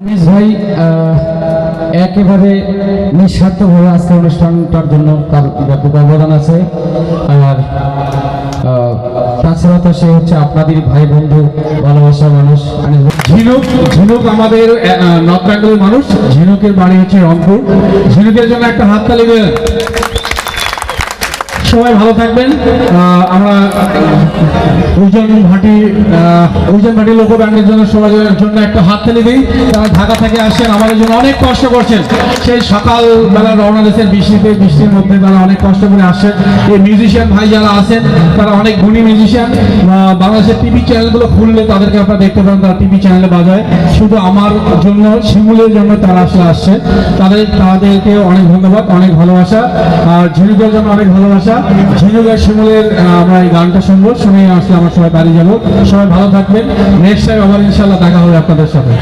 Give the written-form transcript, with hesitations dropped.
আনিস ভাই একেবারে নিঃস্বার্থভাবে আজকে অনুষ্ঠানটার জন্য তার ব্যাপক অবদান আছে। আর তাছাড়া তো সে হচ্ছে আপনাদের ভাই বন্ধু ভালোবাসার মানুষ। ঝিনুক ঝিনুক আমাদের নর্থ বেঙ্গলের মানুষ। ঝিনুকের বাড়ি হচ্ছে রংপুর। ঝিনুকের জন্য একটা হাততালি দেন। সবাই ভালো থাকবেন। আমরা উজন ভাটি লোক ব্যান্ডের জন্য সবার জন্য একটা হাততালি দিই। তারা ঢাকা থেকে আসেন, আমাদের জন্য অনেক কষ্ট করছেন। সেই সকালবেলা রওনা দিয়েছেন বৃষ্টির মধ্যে, তারা অনেক কষ্ট করে আসেন। এই মিউজিশিয়ান ভাই যারা আছেন তারা অনেক গুণী মিউজিশিয়ান। বাংলাদেশের টিভি চ্যানেলগুলো খুললে তাদেরকে আপনারা দেখতে পারেন, তারা টিভি চ্যানেলে বাজায়। শুধু আমার জন্য, শিমুলের জন্য তারা আসলে তাদেরকে অনেক ধন্যবাদ, অনেক ভালোবাসা। আর ঝিনুকের জন্য অনেক ভালোবাসা। ঝিনুকের শিমুলের আমরা এই গানটা শুনবো, শুনে আসলে আমরা সবাই বাড়ি যাবো। সবাই ভালো থাকবেন। নেক্সট টাইম আবার ইনশাল্লাহ দেখা হবে আপনাদের সাথে।